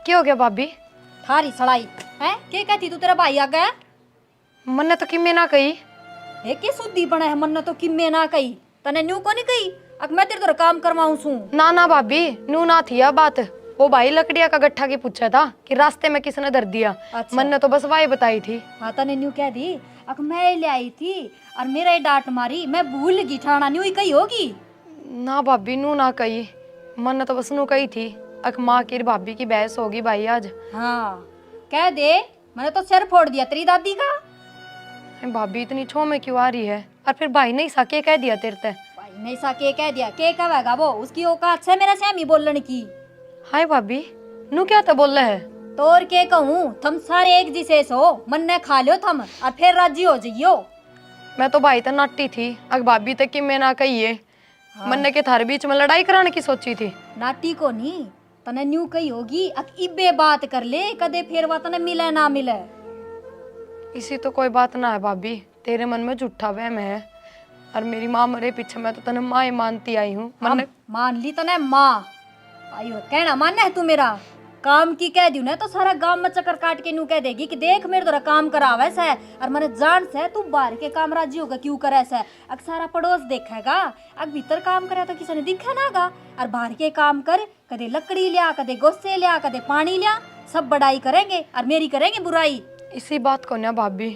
क्या हो गया भाभी? थारी सड़ाई है के कहती तू तेरा भाई आ गया। मन ने तो किम्मे ना कही। हे के सुद्दी बना है मन ने तो किम्मे ना कही तने न्यू को नहीं कही। अब मैं तेरे तो काम करवाऊं सू। ना ना भाभी, नू ना थी यह बात। वो भाई लकड़िया का गट्ठा की पूछा था कि रास्ते में किसने धर दिया। अच्छा। मन ने तो बस वाही बताई थी। हाँ तने न्यू कह दी अब मैं ले आई थी और मेरा ही डांट मारी मैं भूल गई ठाना न्यू ही कही होगी। ना भाभी, नू ना कही। मन ने तो बस नू कही थी अक माँ की भाभी की बहस होगी भाई आज। हाँ कह दे मैंने तो सिर फोड़ दिया तेरी दादी का। भाभी इतनी छो में क्यों आ रही है? और फिर भाई ने साके कह दिया तेरे ते। भाई नहीं सा के कह दिया के कहेगा वो उसकी औकात से मेरा सैमी बोलने की। हाय भाभी, नू क्या तो बोल रहे है? तो और के कहूँ थम सारे एक जिसे सो मन ने खा लियो थम और फिर राजी हो जाइयो। मैं तो भाई तो नाटी थी अग भाभी तक कि मैं ना कहिए। हाँ। मन ने के थारे बीच में लड़ाई कराने की सोची थी। नाटी को नहीं तने न्यू कही होगी अक इबे बात कर ले कदे फिर वा तने मिले ना मिले। इसी तो कोई बात ना है भाभी, तेरे मन में झूठा वहम है। और मेरी माँ मरे पीछे मैं तो तने माँ ही मानती आई हूँ। मन ने मान ली तने माँ आयो कहना मानना है तू मेरा काम की कह दी ना तो सारा गांव में चक्कर काट के न्यू कह देगी कि देख मेरे द्वारा काम करावे से और मैंने जान से तू बाहर के काम राजी होगा क्यों करे से। अग सारा पड़ोस देखेगा अग भीतर काम करे तो किसी ने दिखा नागा और बाहर के काम कर कदे लकड़ी लिया कदे गोस्से लिया कदे पानी लिया सब बड़ाई करेंगे और मेरी करेंगे बुराई। इसी बात को ना भाभी,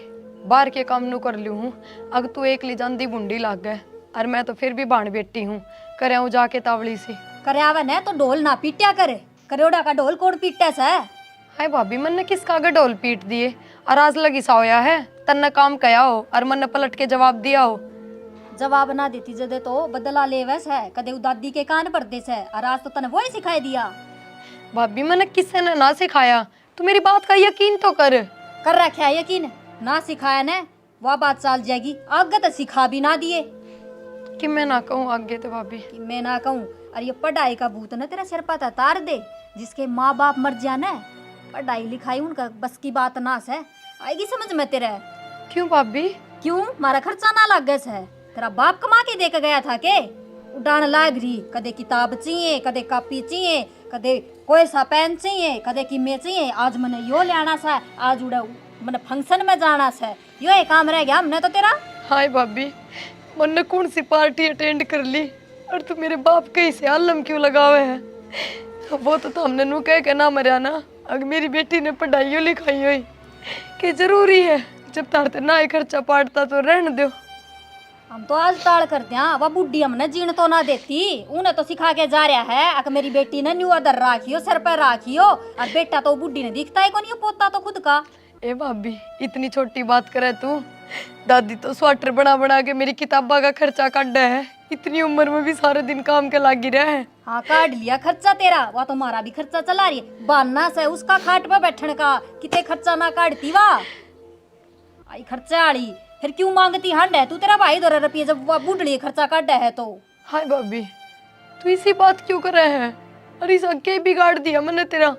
बाहर के काम नू कर लू हूँ। अग तू एक ली जांदी बूंदी लाग गए और मैं तो फिर भी बाण बेटी हूँ। करे हूँ जाके तावली सी करे आवे न तो ढोल ना पीट्या करे करोड़ा का ढोल कौन पीटे से। हाय भाभी, मन ने किसका आगे ढोल पीट दिए और आज लगी साया है। तन्ने काम कया हो और मन ने पलट के जवाब दिया हो। जवाब ना देती जदे तो बदला लेवस है कदे दादी के कान पर दे से और आज तो तने वही सिखाई दिया। भाभी मैंने किससे ने ना सिखाया, तू मेरी बात का यकीन तो कर रखा है यकीन ना सिखाया ने वह बात चल जाएगी आगे तो सिखा भी ना दिए कि मैं ना कहूँ आगे तो भाभी कि मैं ना कहूँ। और ये पढ़ाई का भूत ना तेरा सिर पर तार दे जिसके माँ बाप मर जाना पढ़ाई लिखाई उनका बस की बात ना से आएगी समझ में तेरे। क्यों भाभी? क्यों मारा खर्चा ना लग गया है तेरा बाप कमा के देकर गया था के उड़ान लाग रही कदे किताब चाहिए कदे कॉपी चाहिए कदे कोई सा पेन चाहिए कदे किमे चाहिए। आज मैंने यो लेना सा आज उड़ा मैंने फंक्शन में जाना सा यो एक काम रह गया हमने तो तेरा। हाय भाभी, मैंने कौन सी पार्टी अटेंड कर ली और तू मेरे बाप के इसे आलम क्यों लगावे है? वो तो हमने नू कह के ना मरिया ना। अगर मेरी बेटी ने पढ़ाई लिखाई हुई कि जरूरी है जब तारते ना ही खर्चा पाटता तो रहने दो। हम तो आज टाल करते हैं वह बुढ़ी हमने जीण तो ना देती उन्हें तो सिखा के जा रहा है अगर मेरी बेटी ने न्यू अदर राखियो सर पर राखियो और बेटा तो बुढ़ी ने दिखता है को नहीं पोता तो खुद का। ए भाभी, इतनी छोटी बात करे तू। दादी तो स्वेटर बना बना के मेरी किताबा का खर्चा काट है। इतनी उम्र में भी सारे दिन काम के लागी रहा है। हाँ काट लिया खर्चा तेरा वह तो हमारा भी खर्चा चला रही है बाना से उसका खाट पर बैठने का कितने खर्चा ना काटती वाह आई खर्चा आड़ी फिर क्यों मांगती हंड है तू तेरा भाई दो रुपये जब वह बुढ़ी खर्चा काट है तो। हाय भाभी, तू इसी बात क्यों कर रहे हैं? अरे सबके बिगाड़ दिया मैंने तेरा।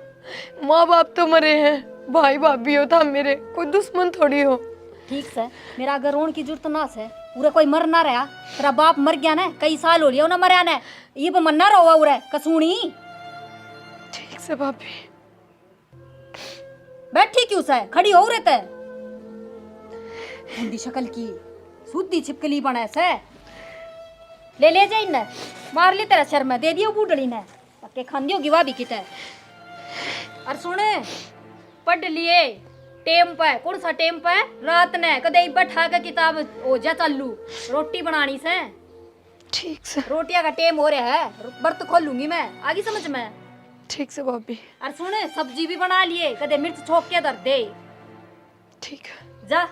माँ बाप तो मरे हैं, भाई भाभी हो था मेरे, कोई दुश्मन थोड़ी हो। ठीक से मेरा अगर रोन की जरूरत ना से पूरा कोई मर ना रहा तेरा बाप मर गया ना कई साल हो लिया ना मरया ना ये मन्ना रहा उरे कसूनी। ठीक से भाभी। बैठी क्यों से खड़ी हो रहते बूढ़ी शक्ल की सूदी छिपकली बने से ले जाई न मार ली तेरा शर्म दे दियो बूढ़ड़ी ने पक्के खान दियो गिवा भी किते। और सुने पढ़ लिए टेम पे कौन सा टेम पे रात ने कदे बैठा के किताब हो जा चालू रोटी बनानी से। ठीक से। रोटियां का टेम हो रहा है बर्त खोलूंगी मैं आगे समझ में। ठीक से भाभी। और सुने सब्जी भी बना लिए कदे मिर्च छोक के धर दे। ठीक है जा।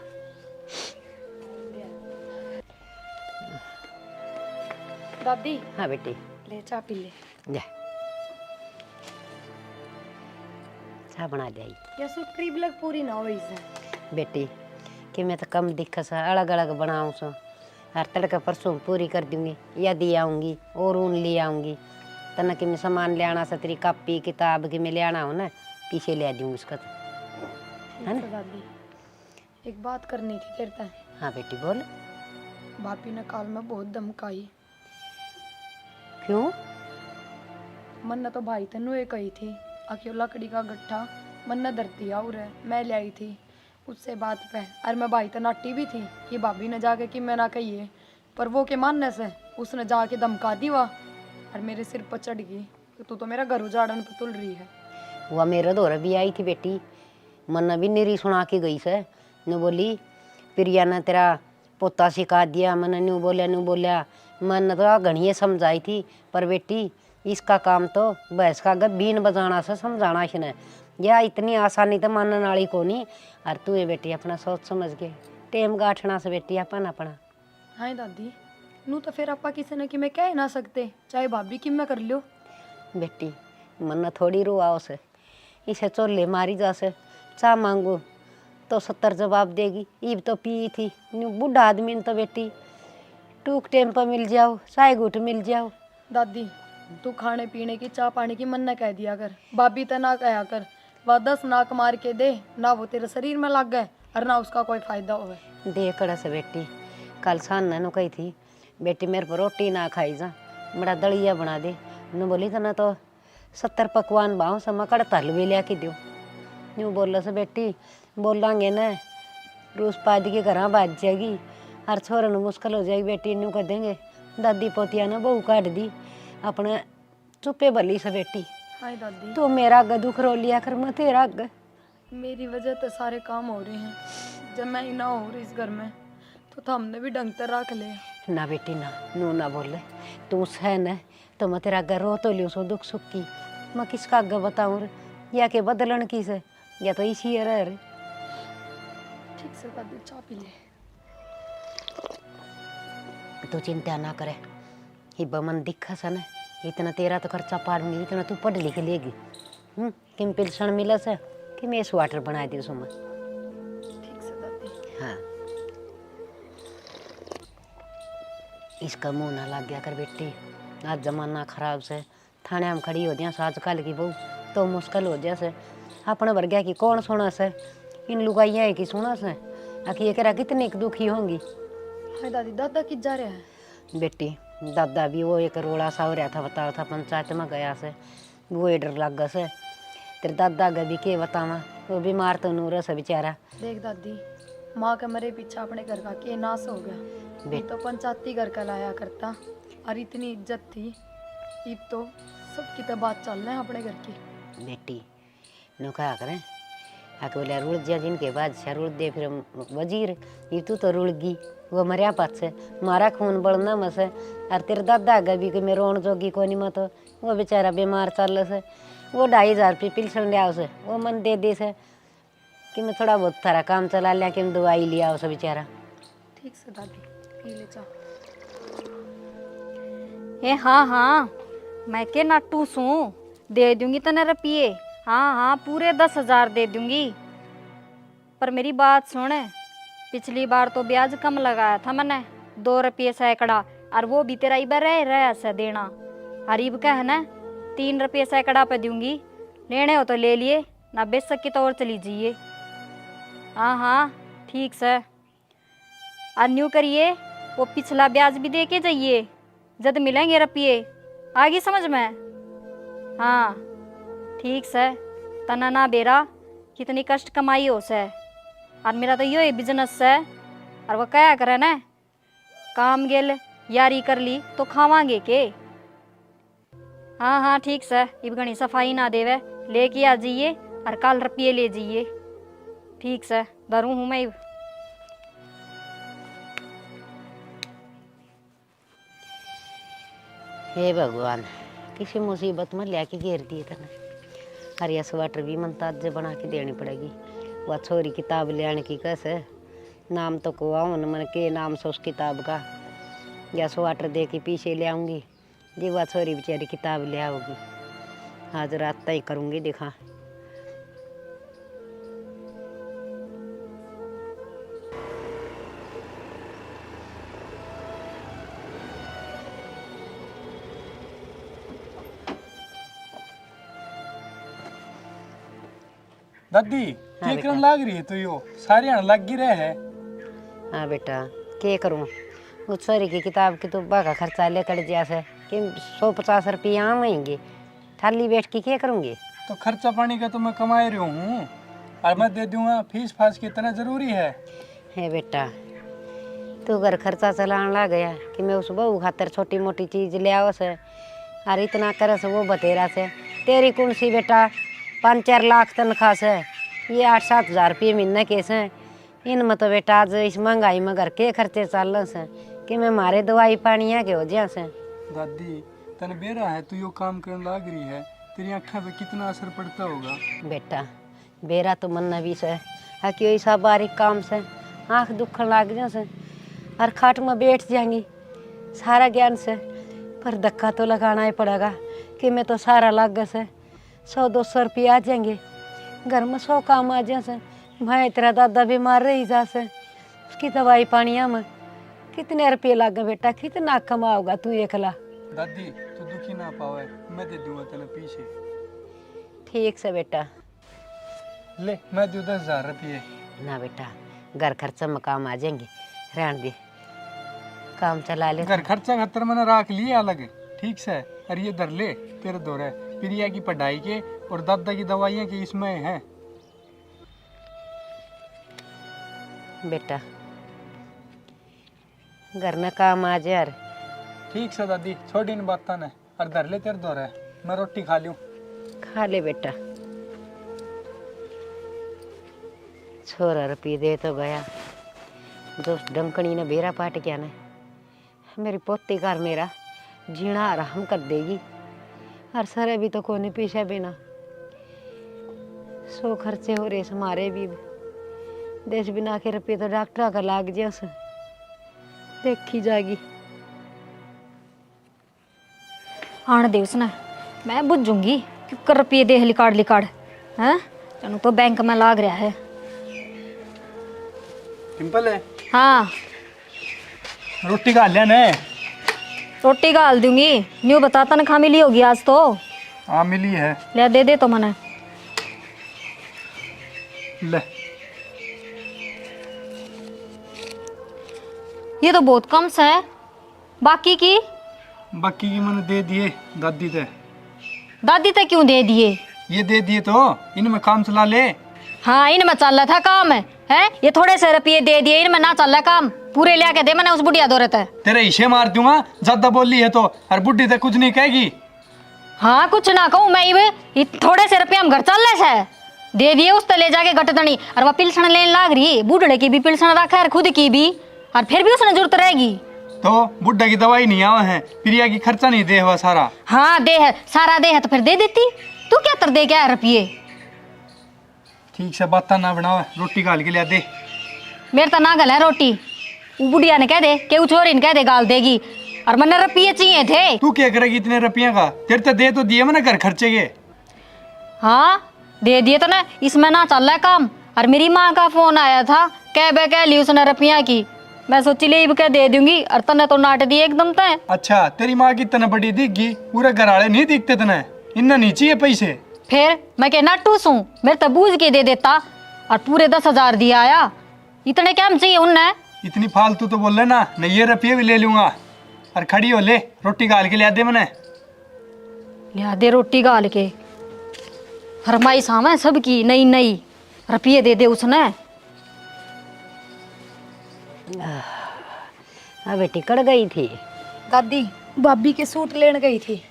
दादी। हाँ बेटी ले चाय पी ले। जा चाह बना दे या सूत्री लग पूरी ना हो इसे बेटी कि मैं तो कम दिक्कत से अलग अलग बनाऊँ सो हर तड़का परसों पूरी कर दूंगी यदि आऊँगी और ऊन ले आऊँगी तना कि मैं सामान ले आना सा तेरी कापी किताब कि मैं ले आना हो ना पीछे ले आ दूँगी उसका है ना। दादी एक बात करनी थी तेरे से। हाँ बेटी बोल। भाभी ने काल में बहुत धमकाई। क्यों? मन ने तो भाई तेनू ये कही थी अकेला लकड़ी का गट्ठा मन्ना धरती और है मैं ले आई थी उससे बात पे। और मैं भाई तो नाटी भी थी कि भाभी ने जाके कि मैं ना कहिए, पर वो के मानने से उसने जाके धमका दी वह और मेरे सिर पर चढ़ गई कि तू तो मेरा घर उजाड़न पे तुल रही है। वह मेरे दौर भी आई थी बेटी, मन्ना भी निरी सुना के गई से। न बोली प्रिया ने तेरा पोता सिखा दिया, मन न्यू बोलिया मन तो घणिए समझाई थी, पर बेटी इसका काम तो भैंस का बीन बजाना से समझाना इसने, या इतनी आसानी तो मानने वाली को नहीं। और तू ये बेटी अपना सोच समझ के टेम गाठना से बेटी अपन अपना। हाँ दादी, नू तो फिर आपा किसी ने कि मैं कह ना सकते, चाहे भाभी कि मैं कर लो। बेटी मन थोड़ी रुआओ से, इसे चोले मारी जा से, चा मांगू तो 70 जवाब देगी। ईब तो पी थी, बूढ़ा आदमी ने तो बेटी टूक टेम पर मिल जाओ, चाय घूट मिल जाओ। दादी तू खाने पीने की चाय पानी की मन न कह दिया कर, भाभी तो ना कहा कर, वह 10 नाक मार के दे ना वो तेरे शरीर में लग गए और ना उसका कोई फायदा हो। दे कड़ा से बेटी, कल शान ने कही थी बेटी मेरे पर रोटी ना खाई जा, बड़ा दलिया बना दे। न बोली था ना तो 70 पकवान बाहों से मकड़ तल भी लिया के दो। यूँ बोल से बेटी बोलांगे न रूस पाद के घर बाज जाएगी, हर छोरे न मुश्किल हो जाएगी। बेटी यूँ कह देंगे दादी पोतिया ने बहू काट दी, अपने चुप्पे भली से बेटी। हाय दादी, तो मेरा अग दुख रो लिया कर, मैं तेरा अग। मेरी वजह तो सारे काम हो रहे हैं, जब मैं ही ना हो रही इस घर में तो हमने भी ढंग से रख ले। ना बेटी ना, नू ना बोले, तू सहन है तो मैं तेरा अग रो तो लियो सो दुख सुख की, मैं किसका अग बताऊँ रे, या के बदलन की से, या तो इसी रह रे। ठीक से दादी चाय पी ले। तू चिंता ना करे, ये बमन दिखा सा ना, इतना तेरा तो खर्चा पाड़ूंगी, इतना तू पढ़ लिख लेगी। किम पेंशन मिला से कि मैं इस वाटर बना दी सुमा। ठीक से दादी। हाँ, इसका मुंह ना लग गया कर बेटी, आज जमाना खराब से, थाने में खड़ी हो जाए आजकल की बहू तो मुश्किल हो जाए से, अपने वर्ग्या की कौन सुना से, इन लुगाइया है कि सुना से, आखिर ये करा कितनी दुखी होंगी। हाय दादी, दादा किस जा रहे हैं? बेटी दादा भी वो एक रोड़ा सा हो रहा था, बताओ था पंचायत में गया से, वो डर लग गया से, तेरे दादा का भी के बतावा, वो बीमार तो नूर से बेचारा। देख दादी, माँ के मरे पीछे अपने घर का के नाश हो गया, नहीं तो पंचायती घर का लाया करता और इतनी इज्जत थी, अब तो सबकी तो बात चल रही है अपने घर की। बेटी नो क्या करें, आके बोले रुड़ जा जिनके बादशाह रुड़ दे, फिर वजीर ये तू तो रुड़ गई, वो मरिया पास से, मारा खून बढ़ना मसे। और तेरे दादा का भी कि मैं रोन जोगी को नहीं मत, वो बेचारा बीमार चल से, वो 2,500 रुपये पिलसन लिया उसे, वो मन दे दी से कि मैं थोड़ा बहुत थारा काम चला लिया, कि मैं दवाई लिया उसे बेचारा। ठीक से दादी, पी ले चाय। ए हाँ हाँ, मैं के नाटू सू, दे दूंगी तने रुपये, हाँ हाँ पूरे 10,000 दे दूंगी। पर मेरी बात सुन, पिछली बार तो ब्याज कम लगाया था मैंने, 2 रुपये सैकड़ा, और वो भी तेरा इबर रह से देना। हरीब का है ना 3 रुपये सैकड़ा पे दूंगी, लेने हो तो ले लिए, ना बेच सकी तो और चली जाइए। हाँ हाँ ठीक से, और न्यू करिए वो पिछला ब्याज भी दे के जाइए, जब मिलेंगे रुपये, आगे समझ में। हाँ ठीक से, तना ना बेरा कितनी कष्ट कमाई हो से, और मेरा तो यो बिजनेस है, और वो क्या करे ना, काम गेल यारी कर ली तो खावांगे के। हाँ हाँ ठीक से, इब घनी सफाई ना देवे, लेके आ जाइए और कल रुपये ले जाइए। ठीक से धरू हूँ मैं। हे भगवान, किसी मुसीबत में लेके घेर दिए तने, हरिया स्वेटर भी मन ताजे बना के देनी पड़ेगी। वह छोरी किताब ले आने की कैसे, नाम तो को आऊँ मन के नाम से उस किताब का, या स्वेटर दे के पीछे ले आऊँगी, जी वह छोरी बेचारी किताब ले आओगी। आज रात तय करूँगी देखा। दादी हाँ के करन लाग रही है, तो यो सारे आने लग ही रहे है। हाँ बेटा के करूँ, उस छोरी की किताब की तो बाका खर्चा लेकर जैसे कि 150 रुपये आम आएंगे, थाली बैठ के क्या करूँगी। तो खर्चा पानी का तो मैं कमा रही हूँ और मैं दे दूंगा। फीस फास कितना जरूरी है बेटा, तू घर खर्चा चलाने लग गया कि मैं उस बहू खातर छोटी मोटी चीज ले आओ से और इतना करे से वो बतेरा से। तेरी कौन सी बेटा 5-4 लाख तनख्वाह से, ये 8-7 हज़ार रुपये महीने के से। इनमें तो बेटा आज इस महंगाई में घर के खर्चे चल रहे से कि मैं मारे दवाई पानी के हो जा से। दादी तन बेरा है, तू यो काम करने लग रही है, तेरी आँखों पे कितना असर पड़ता होगा। बेटा बेरा तो मन भी से है कि ऐसा बारीक काम से आँख दुखन लग जा से और खाट में बैठ जाएंगी सारा ज्ञान से। पर धक्का तो लगाना ही पड़ेगा कि मैं तो सारा लाग से 100-200 रुपये आ जाएंगे, घर में 100 काम आ जाए से। भाई तेरा दादा बीमार रही जा से, उसकी दवाई पानिया में कितने रुपये लागे बेटा, कितना कमाओगा तू एकला। दादी तू दुखी ना पावे, मैं दे दूंगा तेने पीछे। ठीक से बेटा। ले मैं दूँ 10,000 रुपये। ना बेटा, घर खर्चा में काम आ जाएंगे, रहने दे, काम चला ले। घर खर्चा खतर मैंने रख लिया अलग, ठीक से। और ये धर ले तेरे दौरे, प्रिया की पढ़ाई के और दादा की दवाइयाँ के इसमें हैं। बेटा घर में काम आ जा। ठीक से दादी, छोड़ी इन बात ने और धर ले तेरे दौरे, मैं रोटी खा लूँ। खा ले बेटा। छोरा रुपये दे तो गया, दोस्त डंकनी ने बेरा पाट क्या ने। मेरी पोती घर मेरा जीना आराम कर देगी और सरे भी तो कोने पीछे बिना 100 खर्चे हो रहे हमारे भी। देश बिना के रुपये तो डॉक्टर का लाग जैसे देखी जाएगी। आने दे उसने, मैं बुझूंगी क्यों रुपये दे लिकाड़ हैं। तेन तो बैंक में लाग रहा है। सिंपल है। हाँ रोटी खा लिया ने। रोटी गाल दूंगी, न्यू बता तनख्वाह मिली होगी आज तो। हाँ मिली है। ले दे तो मने। ले ये तो बहुत कम सा है। बाकी की मैंने दे दिए दादी ते। दादी ते क्यों दे दिए? ये दे दिए तो इनमें काम चला ले। हाँ इनमें चल रहा था काम है ये थोड़े से रुपये दे दिए, इनमें ना चल रहा काम। पूरे ले के दे मैंने उस बुढ़िया दौरे ते। तेरे हिस्से मार दूंगा, ज्यादा बोली है तो। और बुढ़ी ते कुछ नहीं कहेगी। हाँ कुछ ना कहूँ मैं, ये थोड़े से रुपये हम घर चल रहे से दे दिए उस ले जाके गटतनी। और वह पिलसन लेने लाग रही, बूढ़े की भी पिलसन रखा है खुद की भी, और फिर भी उसने जरूरत रहेगी। तो बुढ़ा की दवाई नहीं आवा है, प्रिया की खर्चा नहीं दे हुआ सारा। हाँ दे है, सारा दे है तो फिर दे देती। तू क्या तर दे क्या रुपये? ठीक से बात ना बनाओ, रोटी गाल के लिया दे। मेरे तो ना गल है रोटी। वो बुढ़िया ने कह दे कि वो छोरी ने कह दे गाल देगी, और मैंने रुपये चाहिए थे। तू क्या करेगी इतने रुपये का? तेरे तो दे तो दिए मैंने घर खर्चे के। हाँ दे दिए तो ना, इसमें ना चल रहा है काम। और मेरी माँ का फोन आया था, कह ली उसने रुपया की। मैं सोची ले कह दे दूंगी, और तने तो नाट दिए एकदम तय। अच्छा तेरी माँ की तना बड़ी दिखगी, पूरे घर वाले नहीं दिखते तने, इन्ना नहीं चाहिए पैसे। फिर मैं क्या नटूस हूँ? मेरे तो बूझ के दे देता, और पूरे 10,000 दिया आया। इतने क्या चाहिए उनने? इतनी फालतू तो बोल लेना, नहीं ये रुपये भी ले लूंगा। और खड़ी हो ले, रोटी गाल के लिया दे मैंने। लिया दे रोटी गाल के। फरमाइश है सबकी नई नई, रुपये दे दे उसने। बेटी कड़ गई थी दादी भाभी के सूट लेने गई थी।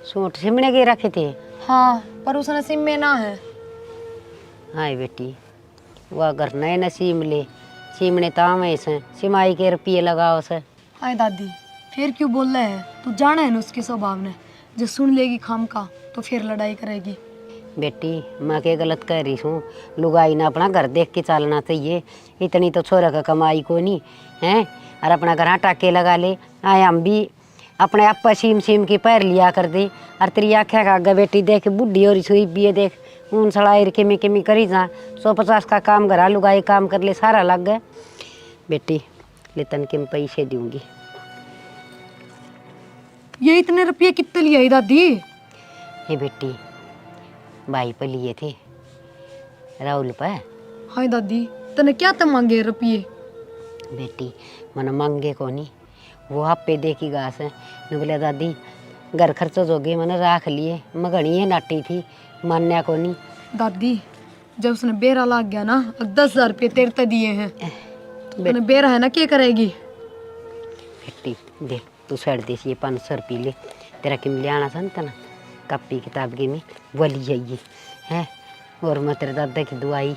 सूट सिमने के रखे थे? हाँ पर उसने सिम में ना है। हाय बेटी, वह अगर नए न सीम ले, सीमने तामे से सिमाई के रुपये लगाओ से। हाय दादी फिर क्यों बोल रहे हैं? तू जाना है ना उसके स्वभाव ने, जो सुन लेगी खाम का तो फिर लड़ाई करेगी। बेटी मैं के गलत कह रही हूँ, लुगाई ना अपना घर देख के चलना चाहिए। इतनी तो छोरा का कमाई को नहीं है, और अपना घर टाके लगा ले। आए हम भी अपने आप पर सीम की पैर लिया कर दे। और तेरी आख्या का आगे बेटी देख बुढ़ी और सुई भी देख ऊन सड़ाई केमी करी जा 150 का काम घरा लुगाई काम कर ले सारा लग गए। बेटी ले तन के पैसे दूंगी। ये इतने रुपये कितने लिए दादी? ये बेटी भाई पे लिए थे, राहुल पे। हाय दादी तने क्या तो मांगे रुपये? बेटी मन मांगे को नहीं, वो आप पे देखी घास है न। बोले दादी घर खर्चो जोगे मैंने राख लिए। मैं घनी है नाटी थी, मान्या को नहीं। दादी जब उसने बेरा लाग गया ना, 10,000 रुपये तेरे ते दिए हैं। तूने बेरा है ना, क्या करेगी? बेटी देख तू सड़ दे ये 500 रुपये ले, तेरा किम ले आना था ना कापी किताब की में वो ली जाइए है। और मैं तेरे दादा की दवाई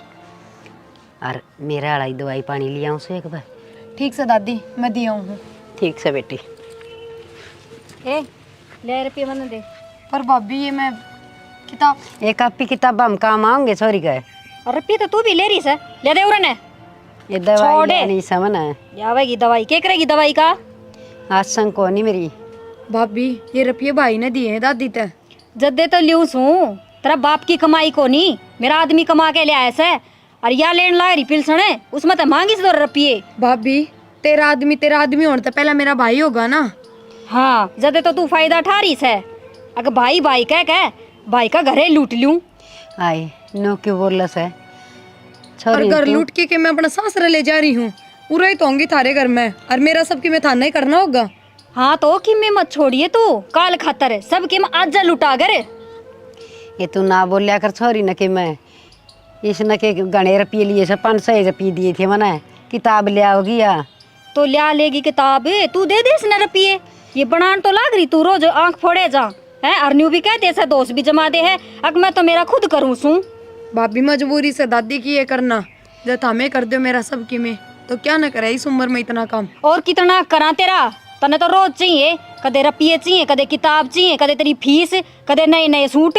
और मेरा वाला दवाई पानी लिया उसे एक बार। ठीक से दादी, मैं दिया हूँ। ठीक से बेटी। ए ले रुपये मैंने दे। पर भाभी ये मैं किताब, ये कापी किताब हम काम आऊंगे सॉरी का और रुपये तो तू भी ले रही से, ले दे उन्हें। ये दवाई छोड़े। नहीं समझ है आवेगी दवाई, क्या करेगी दवाई का? आज संग को नहीं मेरी। भाभी ये रुपये भाई ने दिए हैं दादी ते। जद्दे तो लियूं हूँ, तेरा बाप की कमाई को नहीं, मेरा आदमी कमा के ले आया से। और या लेन ला रही पिलसण है, उसमें तो मांगी से 2 रुपये। भाभी तेरा आदमी होने तो पहला मेरा भाई होगा ना। हाँ जदे तो तू फायदा उठा रही से। अगर भाई भाई कह भाई का घरे लूट लूं। आई नो क्यों बोल से और छोरी घर तू- लूट के मैं अपना सासरा ले जा रही हूँ। पूरा ही तो होंगी थारे घर में, और मेरा सबकी में थाना ही करना होगा। हाँ तो कि मैं मत छोड़िए तू, काल खातर सबके में आज लुटा कर। ये तू ना बोलिया कर छोरी न कि मैं इसने के गणे रुपये लिए से 500 रुपये दिए थे मैंने किताब ले आओगी या तो लिया लेगी किताब, तू दे दे इसने रुपये। ये बनान तो लाग रही तू रोज आंख फोड़े जा है। अरन्यू भी कहते ऐसा दोस्त भी जमा दे है। अब मैं तो मेरा खुद करूँ सू। भाभी मजबूरी से दादी की ये करना, जब हमें कर दो मेरा सबकी में, तो क्या न करे इस उम्र में इतना काम। और कितना करा तेरा, तने तो रोज चाहिए, कदे रुपये चाहिए, कदे किताब चाहिए, कदे तेरी फीस, कदे नए नए सूट।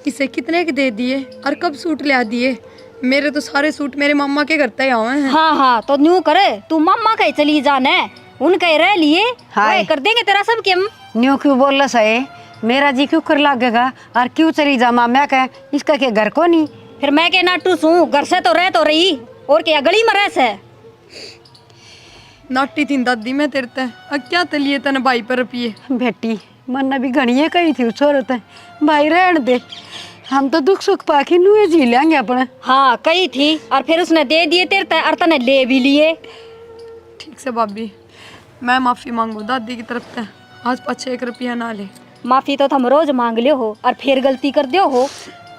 इसे कितने के दे दिए और कब सूट ले दिए? मेरे तो सारे सूट मेरे मम्मा के घर तय आए हैं। हाँ हाँ तो न्यू करे तू मम्मा कहीं चली जाने, उनके रह लिए हाय। कर देंगे तेरा सब के। न्यू क्यों बोल रहा है? मेरा जी क्यों कर लागेगा और क्यों चली जा माम्या का इसका के घर को नहीं। फिर मैं के नाटू सू, घर से तो रह तो रही और क्या गली में रह से। नाटी थी दादी मैं तेरे ते, अब क्या तलिए तने भाई पर रुपये। बेटी मन भी घनी कही थी छोरत है भाई रहन दे, हम तो दुख सुख पाके नुए जी लेंगे अपने। हाँ कही थी और फिर उसने दे दिए तेरे ते और तने ले भी लिए। ठीक से भाभी, मैं माफी मांगू दादी की तरफ से। आज पाछे 1 रुपया ना ले। माफी तो तुम रोज मांग लियो हो और फिर गलती कर दियो हो।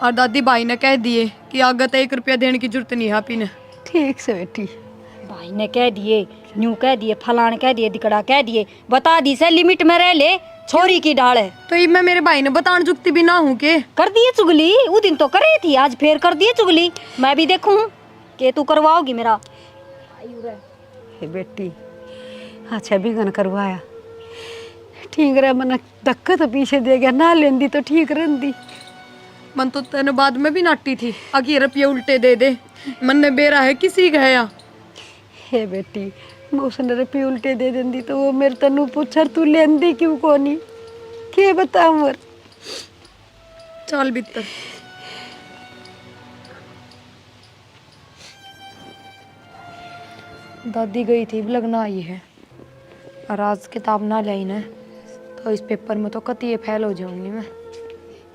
और दादी भाई ने कह दिए कि आगे तो 1 रुपया देने की जरूरत नहीं है आपी ने। ठीक से बेटी। भाई ने कह दिए, न्यू कह दिए, फलान कह दिए, दिकड़ा कह दिए, बता दी से लिमिट में रह ले, छोरी की डाल है। तो ये मैं मेरे भाई ने बतान जुकती भी ना हूँ के। कर दिए चुगली, वो दिन तो करे थी, आज फिर कर दिए चुगली। मैं भी देखूं कि तू करवाओगी मेरा। हे बेटी अच्छा भी गन करवाया ठीक रहा, मन धक्का तो पीछे दे गया ना लेंदी तो ठीक रहती। मन तो तेने बाद में भी नाटी थी, आगे रुपये उल्टे दे दे। मन ने बेरा है किसी का है या। हे बेटी मैं उसने रुपये उल्टे दे देंदी तो वो मेरे तनु पूछर तू लेंदी क्यों कोनी के बताऊं मोर। चल भीतर। दादी गई थी लगना आई है, और आज किताब ना लाई ना तो इस पेपर में तो कती फेल हो जाऊंगी मैं।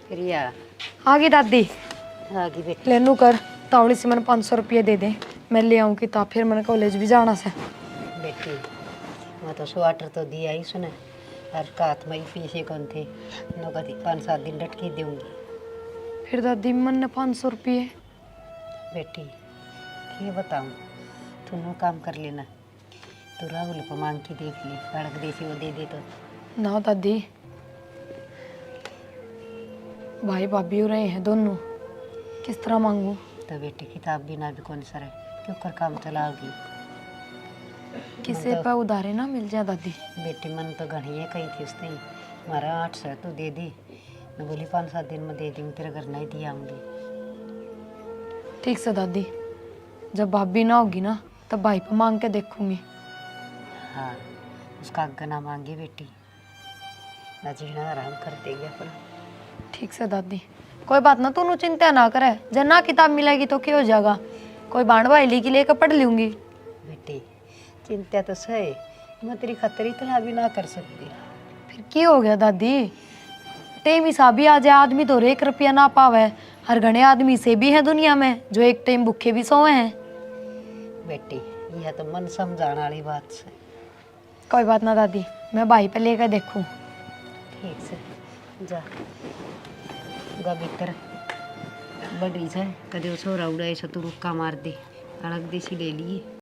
फिर या आगे दादी आगे बेटी लेनू कर तावड़ी से मैंने 500 रुपये दे दे, मैं ले आऊँ किताब, फिर मैंने कॉलेज भी जाना से। बेटी मैं तो स्वेटर तो दिया ही सुने और कात में पीछे कौन थे नो कभी 5-7 दिन लटकी दूंगी। फिर दादी मन ने 500 रुपये। बेटी ये बताऊं तू नो काम कर लेना, तू राहुल को मांग के देख ली सड़क देसी वो दे दे तो। ना दादी, भाई भाभी हो रहे हैं दोनों, किस तरह मांगू? तो बेटी किताब बिना भी कौन सर क्यों कर काम चलाओगी। किसे पे उधारे ना मिल जाए दादी। बेटी मन तो घनी है कही थी उसने हमारा 800 तो दे दी, मैं बोली 5-7 दिन में दे दूँगी तेरे घर नहीं दिया आऊँगी। ठीक से दादी, जब भाभी ना होगी ना तब भाई पे मांग के देखूंगी। हाँ उसका आज्ञा ना मांगी बेटी, ना जीना आराम कर देगी अपना। ठीक से दादी, कोई बात ना, तू चिंता ना करे, जब ना किताब मिलेगी तो क्या हो जाएगा, कोई बांड भाईली की लेकर पढ़ लूंगी। बेटी चिंता तो सही, मैं तेरी खातिर इतना भी ना कर सकती। फिर क्या हो गया दादी, टेम हिसाबी आ जाए, आदमी तो 1 रुपया ना पावे, हर घने आदमी से भी है दुनिया में जो एक टाइम भूखे भी सोए हैं। बेटी यह तो मन समझाने वाली बात है। कोई बात ना दादी, मैं भाई पे लेकर देखूं। ठीक से जा गा भीतर बड़ी से कदे छोरा उड़ाए से तू रुक्का मार दे अलग देसी ले लिए